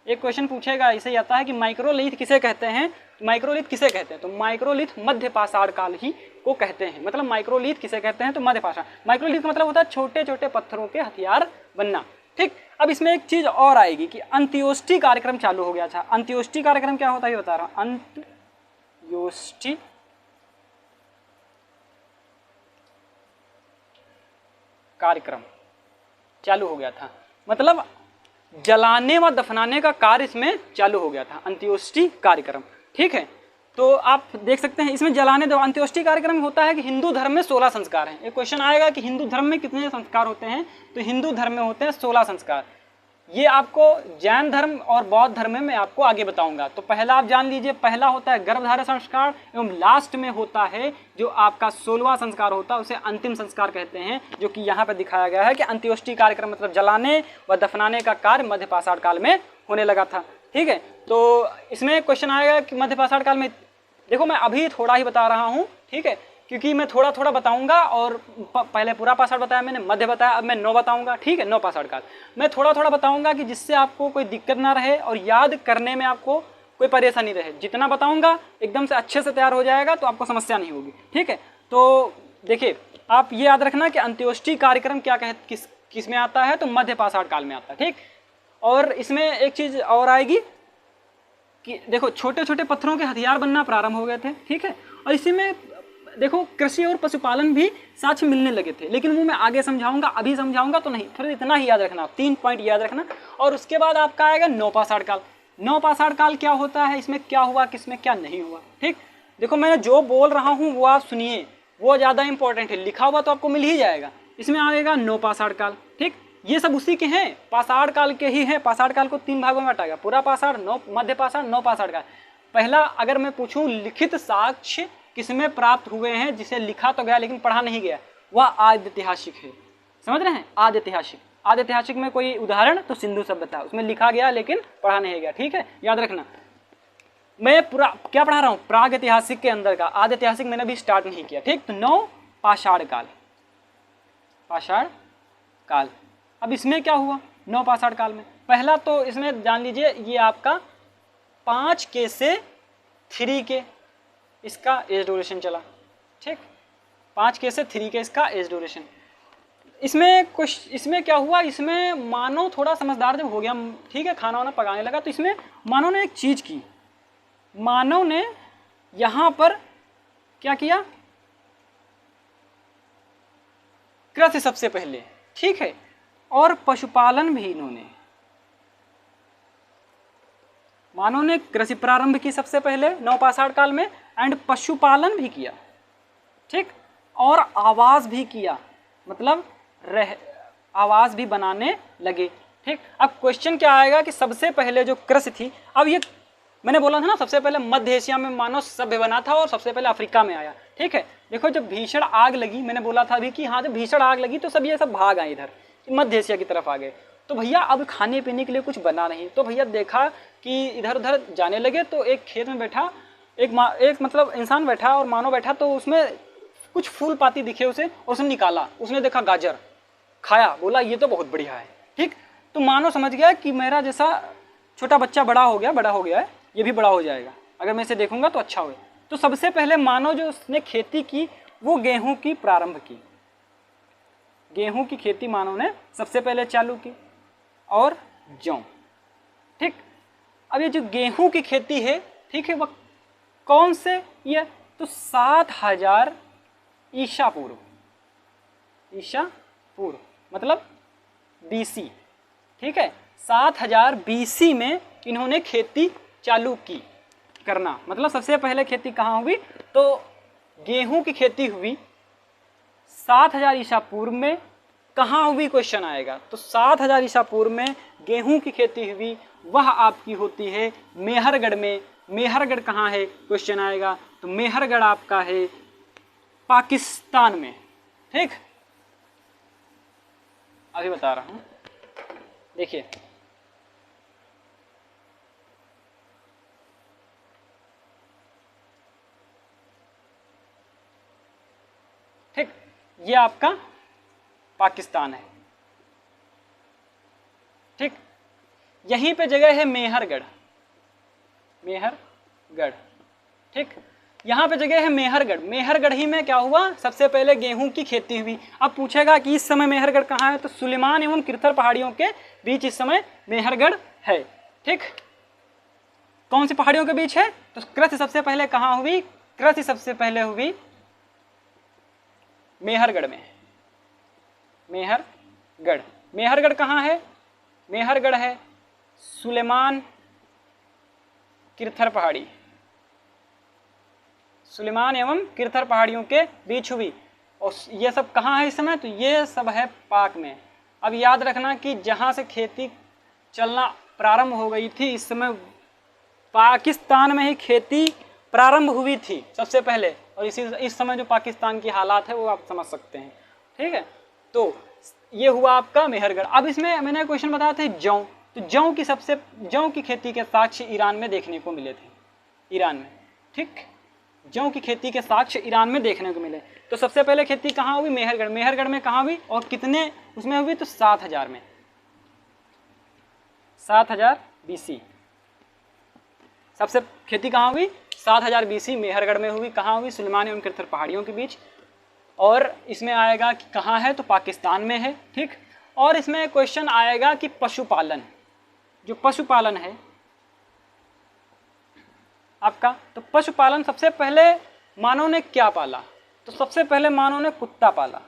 एक क्वेश्चन पूछेगा, इसे आता है कि माइक्रोलिथ किसे कहते हैं, माइक्रोलिथ किसे कहते हैं, तो माइक्रोलिथ मध्य पाषाण काल ही को कहते हैं। मतलब माइक्रोलिथ किसे कहते हैं, तो मध्य पाषाण। माइक्रोलिथ का मतलब होता है छोटे छोटे पत्थरों के हथियार बनना, ठीक। अब इसमें एक चीज और आएगी कि अंत्योष्टि कार्यक्रम चालू हो गया था। अंत्योष्टि कार्यक्रम क्या होता है ये बता रहा हूं। अंत्योष्टि कार्यक्रम चालू हो गया था, मतलब जलाने व दफनाने का कार्य इसमें चालू हो गया था, अंत्योष्टि कार्यक्रम, ठीक है। तो आप देख सकते हैं इसमें जलाने दो अंत्योष्टि कार्यक्रम होता है कि हिंदू धर्म में 16 संस्कार हैं। एक क्वेश्चन आएगा कि हिंदू धर्म में कितने संस्कार होते हैं, तो हिंदू धर्म में होते हैं 16 संस्कार। ये आपको जैन धर्म और बौद्ध धर्म में मैं आपको आगे बताऊंगा। तो पहला आप जान लीजिए, पहला होता है गर्भधारण संस्कार, एवं लास्ट में होता है जो आपका 16वां संस्कार होता है, उसे अंतिम संस्कार कहते हैं, जो कि यहाँ पर दिखाया गया है कि अंत्योष्टि कार्यक्रम मतलब जलाने व दफनाने का कार्य मध्य पाषाण काल में होने लगा था, ठीक है। तो इसमें क्वेश्चन आएगा कि मध्य पाषाण काल में, देखो मैं अभी थोड़ा ही बता रहा हूँ, ठीक है, क्योंकि मैं थोड़ा थोड़ा बताऊंगा, और पहले पूरा पाषाण बताया मैंने, मध्य बताया, अब मैं 9 बताऊंगा, ठीक है, 9 पाषाण काल मैं थोड़ा थोड़ा बताऊंगा कि जिससे आपको कोई दिक्कत ना रहे और याद करने में आपको कोई परेशानी रहे। जितना बताऊंगा एकदम से अच्छे से तैयार हो जाएगा तो आपको समस्या नहीं होगी, ठीक है। तो देखिए आप ये याद रखना कि अंत्योष्टि कार्यक्रम क्या किस में आता है, तो मध्य पाषाण काल में आता है, ठीक। और इसमें एक चीज और आएगी कि देखो छोटे छोटे पत्थरों के हथियार बनना प्रारंभ हो गए थे, ठीक है। और इसी में देखो कृषि और पशुपालन भी साक्ष्य मिलने लगे थे, लेकिन वो मैं आगे समझाऊंगा, अभी समझाऊंगा तो नहीं, फिर इतना ही याद रखना, 3 पॉइंट याद रखना। और उसके बाद आपका आएगा 9 पाषाण काल। 9 पाषाण काल क्या होता है, इसमें क्या हुआ, किसमें क्या नहीं हुआ, ठीक। देखो मैं जो बोल रहा हूँ वो आप सुनिए, वो ज़्यादा इंपॉर्टेंट है, लिखा हुआ तो आपको मिल ही जाएगा। इसमें आएगा 9 पाषाण काल, ठीक। ये सब उसी के हैं, पाषाण काल के ही हैं। पाषाण काल को 3 भागों में बांटा गया, पूरा पाषाण, 9 मध्य पाषाण, 9 पाषाण काल। पहला अगर मैं पूछूं लिखित साक्ष्य किसमें प्राप्त हुए हैं, जिसे लिखा तो गया लेकिन पढ़ा नहीं गया, वह आद्य ऐतिहासिक है। समझ रहे हैं, आद्य ऐतिहासिक। आद्य ऐतिहासिक में कोई उदाहरण, तो सिंधु सभ्यता, उसमें लिखा गया लेकिन पढ़ा नहीं गया, ठीक है, याद रखना। मैं पूरा क्या पढ़ा रहा हूँ, प्राग ऐतिहासिक के अंदर का, आद्य ऐतिहासिक मैंने अभी स्टार्ट नहीं किया, ठीक। तो 9 पाषाण काल, पाषाण काल। अब इसमें क्या हुआ 9 पाषाण काल में, पहला तो इसमें जान लीजिए ये आपका 5K से 3K इसका एज ड्यूरेशन चला, ठीक। 5K से 3K इसका एज ड्यूरेशन। इसमें कुछ, इसमें क्या हुआ, इसमें मानव थोड़ा समझदार जब हो गया, ठीक है, खाना वाना पकाने लगा, तो इसमें मानव ने एक चीज की, मानव ने यहाँ पर क्या किया, कृषि सबसे पहले, ठीक है, और पशुपालन भी इन्होंने, मानव ने कृषि प्रारंभ की सबसे पहले 9 पाषाण काल में, एंड पशुपालन भी किया, ठीक, और आवास भी किया, मतलब आवास भी बनाने लगे, ठीक। अब क्वेश्चन क्या आएगा कि सबसे पहले जो कृषि थी, अब ये मैंने बोला था ना सबसे पहले मध्य एशिया में मानव सभ्य बना था और सबसे पहले अफ्रीका में आया, ठीक है। देखो जब भीषण आग लगी, मैंने बोला था अभी कि हाँ जब भीषण आग लगी तो सब ये सब भाग आए इधर मध्य एशिया की तरफ आ गए। तो भैया अब खाने पीने के लिए कुछ बना नहीं, तो भैया देखा कि इधर उधर जाने लगे, तो एक खेत में बैठा एक मतलब इंसान बैठा और मानव बैठा, तो उसमें कुछ फूल पाती दिखे उसे, और उसने निकाला, उसने देखा गाजर, खाया, बोला ये तो बहुत बढ़िया है, ठीक। तो मानव समझ गया कि मेरा जैसा छोटा बच्चा बड़ा हो गया है, ये भी बड़ा हो जाएगा, अगर मैं इसे देखूंगा तो अच्छा हो। तो सबसे पहले मानव जो उसने खेती की वो गेहूं की प्रारंभ की, गेहूं की खेती मानव ने सबसे पहले चालू की, और जौ, ठीक। अब ये जो गेहूं की खेती है, ठीक है, वह कौन से ये, तो 7000 ईसा पूर्व, ईसा पूर्व मतलब BC, ठीक है, 7000 BC में इन्होंने खेती चालू की करना। मतलब सबसे पहले खेती कहाँ हुई, तो गेहूं की खेती हुई 7000 ईसा पूर्व में। कहाँ हुई क्वेश्चन आएगा, तो 7000 ईसा पूर्व में गेहूं की खेती हुई, वह आपकी होती है मेहरगढ़ में। मेहरगढ़ कहाँ है क्वेश्चन आएगा, तो मेहरगढ़ आपका है पाकिस्तान में, ठीक। अभी बता रहा हूं, देखिए ठीक, ये आपका पाकिस्तान है। ठीक, यहीं पे जगह है मेहरगढ़, मेहरगढ़। ठीक, यहाँ पे जगह है मेहरगढ़। मेहरगढ़ ही में क्या हुआ, सबसे पहले गेहूं की खेती हुई। अब पूछेगा कि इस समय मेहरगढ़ कहाँ है, तो सुलेमान एवं किरथर पहाड़ियों के बीच इस समय मेहरगढ़ है। ठीक, कौन सी पहाड़ियों के बीच है, तो कृषि सबसे पहले कहाँ हुई, कृषि सबसे पहले हुई मेहरगढ़ में। मेहरगढ़, मेहरगढ़ कहाँ है, मेहरगढ़ है सुलेमान किरथर पहाड़ी, सुलेमान एवं किरथर पहाड़ियों के बीच हुई। और ये सब कहाँ है इस समय, तो ये सब है पाक में। अब याद रखना कि जहाँ से खेती चलना प्रारंभ हो गई थी, इस समय पाकिस्तान में ही खेती प्रारंभ हुई थी सबसे पहले। और इस समय जो पाकिस्तान की हालात है वो आप समझ सकते हैं। ठीक है, तो ये हुआ आपका मेहरगढ़। अब इसमें मैंने क्वेश्चन बताया था जौ, तो जौ की खेती के साक्ष्य ईरान में देखने को मिले थे, ईरान में। ठीक, जौ की खेती के साक्ष्य ईरान में देखने को मिले। तो सबसे पहले खेती कहाँ हुई, मेहरगढ़। मेहरगढ़ में कहाँ हुई और कितने उसमें हुई, तो 7000 में, 7000 BC सबसे खेती कहाँ हुई, 7000 BC मेहरगढ़ में हुई। कहाँ हुई, सुलेमान एवं किरथर पहाड़ियों के बीच। और इसमें आएगा कि कहाँ है, तो पाकिस्तान में है। ठीक, और इसमें क्वेश्चन आएगा कि पशुपालन, जो पशुपालन है आपका, तो पशुपालन सबसे पहले मानव ने क्या पाला, तो सबसे पहले मानव ने कुत्ता पाला।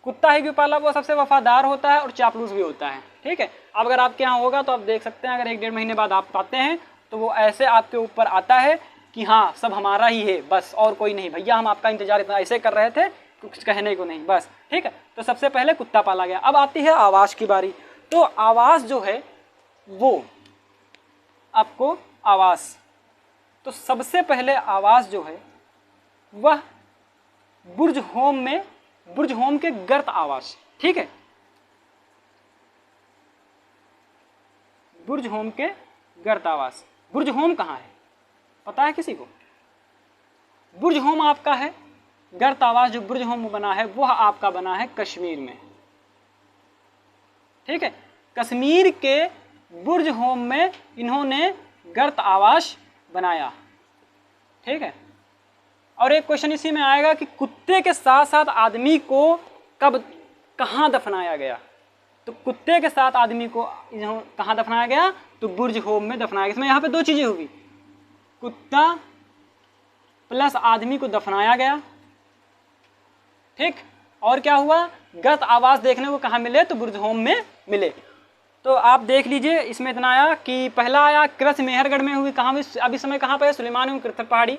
कुत्ता ही क्यों पाला, वो सबसे वफादार होता है और चापलूस भी होता है। ठीक है, अब अगर आपके यहाँ होगा तो आप देख सकते हैं, अगर 1-1.5 महीने बाद आप पाते हैं तो वो ऐसे आपके ऊपर आता है कि हाँ सब हमारा ही है, बस और कोई नहीं, भैया हम आपका इंतजार इतना ऐसे कर रहे थे कुछ कहने को नहीं, बस। ठीक है, तो सबसे पहले कुत्ता पाला गया। अब आती है आवास की बारी। तो आवास जो है वो आपको आवास, तो सबसे पहले आवास जो है वह बुर्ज होम के गर्त आवास। ठीक है, बुर्ज होम के गर्त आवास। बुर्ज होम कहाँ है, पता है किसी को? बुर्ज होम आपका है, गर्त आवास जो बुर्ज होम बना है वह आपका बना है कश्मीर में। ठीक है, कश्मीर के बुर्ज होम में इन्होंने गर्त आवास बनाया। ठीक है, और एक क्वेश्चन इसी में आएगा कि कुत्ते के साथ साथ आदमी को कब कहाँ दफनाया गया, तो कुत्ते के साथ आदमी को कहाँ दफनाया गया, तो बुर्ज होम में दफनाया गया। इसमें यहाँ पे 2 चीजें हुई, कुत्ता प्लस आदमी को दफनाया गया। ठीक, और क्या हुआ, गर्त आवास देखने को कहाँ मिले, तो बुर्ज होम में मिले। तो आप देख लीजिए, इसमें इतना आया कि पहला आया कृषि मेहरगढ़ में हुई, कहाँ हुई, अब इस समय कहाँ पे है, सुलेमान एवं किरथर पहाड़ी।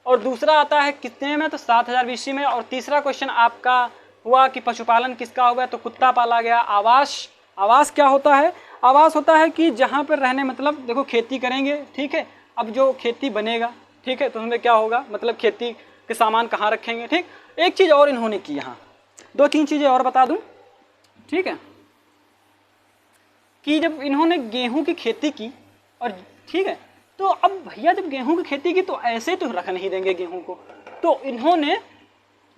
और दूसरा आता है कितने में, तो 7000 BC में। और तीसरा क्वेश्चन आपका हुआ कि पशुपालन किसका हुआ, तो कुत्ता पाला गया। आवास क्या होता है, आवास होता है कि जहाँ पर रहने, मतलब देखो खेती करेंगे, ठीक है, अब जो खेती बनेगा, ठीक है, तो उसमें क्या होगा, मतलब खेती के सामान कहाँ रखेंगे। ठीक, एक चीज़ और इन्होंने की, यहाँ 2-3 चीज़ें और बता दूँ। ठीक है, कि जब इन्होंने गेहूं की खेती की, और ठीक है, तो अब भैया जब गेहूं की खेती की तो ऐसे तो रख नहीं देंगे गेहूं को, तो इन्होंने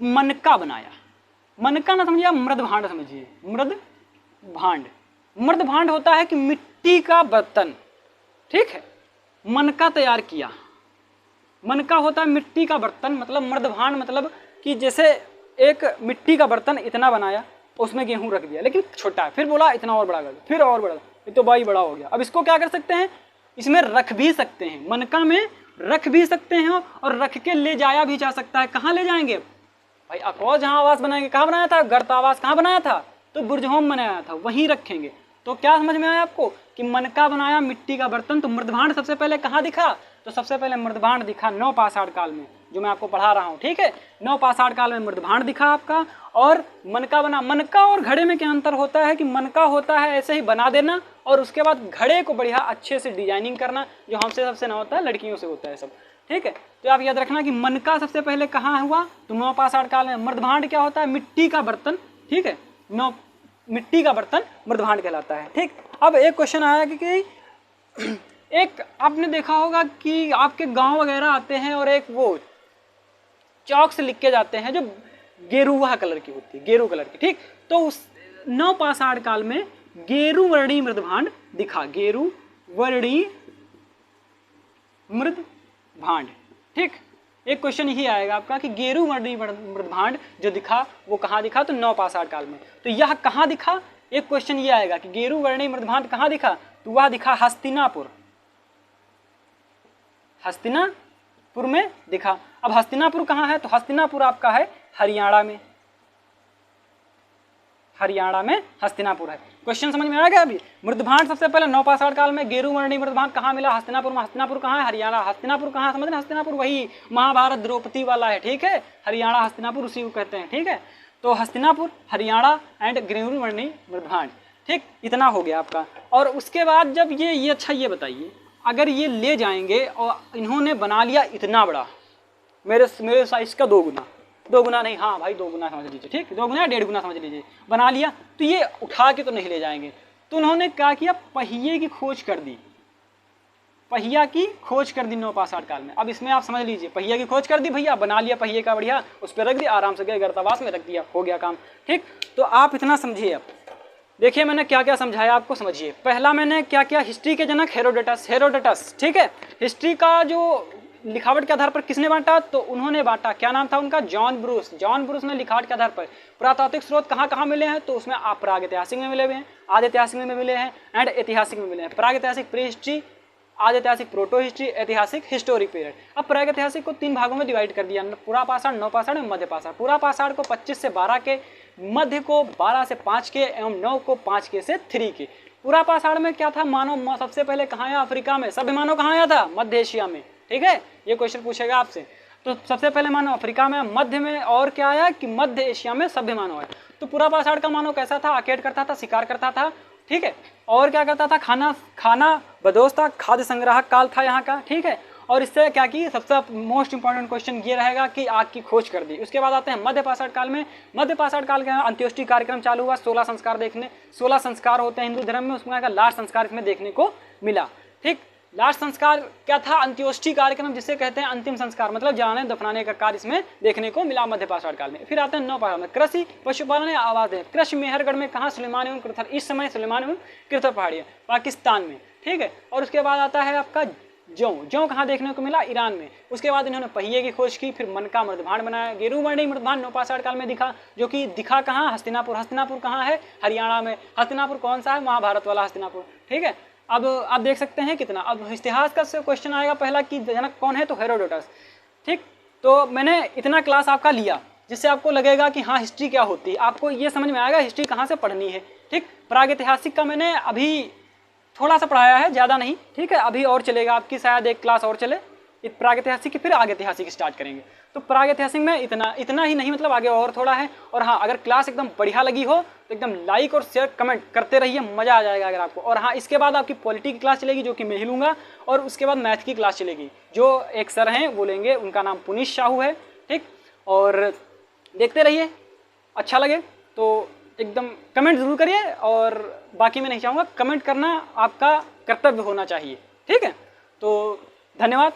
मनका बनाया। मनका ना समझिए, मृद भांड समझिए, मृद भांड होता है कि मिट्टी का बर्तन। ठीक है, मनका तैयार किया। मनका होता है मिट्टी का बर्तन, मतलब मृद भांड मतलब कि जैसे एक मिट्टी का बर्तन इतना बनाया, उसमें गेहूं रख दिया, लेकिन छोटा है, फिर बोला इतना और बड़ा कर, फिर और बड़ा, ये तो भाई बड़ा हो गया। अब इसको क्या कर सकते हैं, इसमें रख भी सकते हैं, मनका में रख भी सकते हैं, और रख के ले जाया भी जा सकता है। कहाँ ले जाएंगे भाई, अकौज जहाँ आवास बनाएंगे, कहाँ बनाया था, गर्त आवास कहाँ बनाया था, तो बुर्ज होम बनाया था, वहीं रखेंगे। तो क्या समझ में आया आपको कि मनका बनाया मिट्टी का बर्तन। तो मृदभांड सबसे पहले कहाँ दिखा, तो सबसे पहले मृदभांड दिखा नवपाषाण काल में, जो मैं आपको पढ़ा रहा हूँ। ठीक है, नवपाषाण काल में मृदभांड दिखा आपका, और मनका बना। मनका और घड़े में क्या अंतर होता है कि मनका होता है ऐसे ही बना देना, और उसके बाद घड़े को बढ़िया अच्छे से डिजाइनिंग करना, जो हमसे सबसे ना होता है, लड़कियों से होता है सब। ठीक है, तो आप याद रखना कि मनका सबसे पहले कहाँ हुआ, तो नवपाषाण काल में। मृदभांड क्या होता है, मिट्टी का बर्तन। ठीक है, मिट्टी का बर्तन मृदभांड कहलाता है। ठीक, अब एक क्वेश्चन आया कि एक आपने देखा होगा कि आपके गांव वगैरह आते हैं और एक वो चौक से लिख के जाते हैं, जो गेरुआ कलर की होती है, गेरू कलर की, ठीक। तो उस नवपाषाण काल में गेरू वर्णी मृदभांड दिखा, गेरू वर्णी मृदभांड, ठीक। एक क्वेश्चन यही आएगा आपका कि गेरू वर्णी मृदभांड जो दिखा वो कहाँ दिखा, तो नवपाषाण काल में। तो यह कहाँ दिखा, एक क्वेश्चन ये आएगा कि गेरू वर्णी मृदभांड कहाँ दिखा, तो वह दिखा हस्तिनापुर, हस्तिनापुर में दिखा। अब हस्तिनापुर कहाँ है, तो हस्तिनापुर आपका है हरियाणा में, हरियाणा में हस्तिनापुर है। क्वेश्चन समझ में आ गया। अभी मृदभांड सबसे पहले नवपाषाण काल में गेरू वर्णी मृदभांड कहाँ मिला, हस्तिनापुर में। हस्तिनापुर कहाँ है, हरियाणा। हस्तिनापुर कहाँ समझ रहे, हस्तिनापुर वही महाभारत द्रौपदी वाला है, ठीक है। हरियाणा हस्तिनापुर उसी को कहते हैं, ठीक है। तो हस्तिनापुर, हरियाणा एंड गेरू वर्णी मृदभांड, ठीक। इतना हो गया आपका। और उसके बाद जब ये अच्छा ये बताइए, अगर ये ले जाएंगे और इन्होंने बना लिया इतना बड़ा, मेरे साइज का 2 गुना, 2 गुना नहीं, हाँ भाई 2 गुना समझ लीजिए, ठीक। 2 गुना 1.5 गुना समझ लीजिए, बना लिया, तो ये उठा के तो नहीं ले जाएंगे। तो उन्होंने क्या किया, पहिए की खोज कर दी, पहिया की खोज कर दी नवपाषाण काल में। अब इसमें आप समझ लीजिए, पहिया की खोज कर दी भैया, बना लिया पहिए का बढ़िया, उस पर रख दिया, आराम से गए गर्तावास में रख दिया, हो गया काम, ठीक। तो आप इतना समझिए। अब देखिए मैंने क्या क्या समझाया आपको, समझिए। पहला मैंने क्या किया, हिस्ट्री के जनक हेरोडोटस, ठीक है। हिस्ट्री का जो लिखावट के आधार पर किसने बांटा, तो उन्होंने बांटा, क्या नाम था उनका, जॉन ब्रूस ने लिखावट के आधार पर। पुरातात्विक स्रोत कहाँ कहाँ मिले हैं, तो उसमें आप प्रागैतिहासिक में मिले हुए हैं, आदि ऐतिहासिक में मिले हैं एंड ऐतिहासिक में मिले हैं। प्रागैतिहासिक प्री हिस्ट्री, आदि ऐतिहासिक प्रोटो हिस्ट्री, ऐतिहासिक हिस्टोरिक पीरियड। अब प्रागैतिहासिक को 3 भागों में डिवाइड कर दिया, पुरापाषाण, नवपाषाण और मध्यपाषाण। पुरापाषाण को 25 से 12 के, मध्य को 12 से 5 के एवं नव को 5 के से 3 के। पुरापाषाण में क्या था, मानव सबसे पहले कहाँ आया, अफ्रीका में। सभ्य मानव कहाँ आया था, मध्य एशिया में, ठीक है। ये क्वेश्चन पूछेगा आपसे। तो सबसे पहले मानव अफ्रीका में, मध्य में, और क्या आया कि मध्य एशिया में सभ्य मानव है। तो पुरापाषाण का मानव कैसा था, अकेट करता था, शिकार करता था, ठीक है। और क्या करता था, खाना बदोश था, खाद्य संग्राहक काल था यहाँ का, ठीक है। और इससे क्या की, सबसे मोस्ट इंपॉर्टेंट क्वेश्चन ये रहेगा कि आग की खोज कर दी। उसके बाद आते हैं मध्यपाषाण काल में। मध्यपाषाण काल के अंत्योष्टि कार्यक्रम चालू हुआ, 16 संस्कार देखने, 16 संस्कार होते हैं हिंदू धर्म में, उसमें का लास्ट संस्कार इसमें देखने को मिला, ठीक। लास्ट संस्कार क्या था, अंत्योष्टि कार्यक्रम, जिसे कहते हैं अंतिम संस्कार, मतलब जलाने दफनाने का कार्य इसमें देखने को मिला मध्यपाषाण काल में। फिर आते हैं नवपाषाण में, कृषि, पशुपालन, आवास है। कृषि मेहरगढ़ में कहाँ, सुलेमान एवं कृथर, इस समय सुलेमान एवं कृथर पहाड़ी है पाकिस्तान में, ठीक है। और उसके बाद आता है आपका जौ कहाँ देखने को मिला, ईरान में। उसके बाद इन्होंने पहिए की खोज की, फिर मन का मृदभांड बनाया। गेरू वर्णी मृदभांड नवपाषाण काल में दिखा, जो कि दिखा कहाँ, हस्तिनापुर। हस्तिनापुर कहाँ है, हरियाणा में। हस्तिनापुर कौन सा है, महाभारत वाला हस्तिनापुर, ठीक है। अब आप देख सकते हैं कितना। अब इतिहास का क्वेश्चन आएगा पहला कि जनक कौन है, तो हेरोडोटस, ठीक। तो मैंने इतना क्लास आपका लिया जिससे आपको लगेगा कि हाँ हिस्ट्री क्या होती है, आपको ये समझ में आएगा हिस्ट्री कहाँ से पढ़नी है, ठीक। प्रागैतिहासिक का मैंने अभी थोड़ा सा पढ़ाया है, ज़्यादा नहीं, ठीक है। अभी और चलेगा आपकी, शायद एक क्लास और चले प्रागैतिहासिक की, फिर आगे ऐतिहासिक स्टार्ट करेंगे। तो प्रागैतिहासिक में इतना ही नहीं, मतलब आगे और थोड़ा है। और हाँ, अगर क्लास एकदम बढ़िया लगी हो तो एकदम लाइक और शेयर कमेंट करते रहिए, मज़ा आ जाएगा अगर आपको। और हाँ, इसके बाद आपकी पॉलिटी की क्लास चलेगी, जो कि मैं ही लूँगा। और उसके बाद मैथ की क्लास चलेगी, जो एक सर हैं वो लेंगे, उनका नाम पुनीश साहू है, ठीक। और देखते रहिए, अच्छा लगे तो एकदम कमेंट ज़रूर करिए। और बाकी मैं नहीं चाहूँगा, कमेंट करना आपका कर्तव्य होना चाहिए, ठीक है। तो धन्यवाद।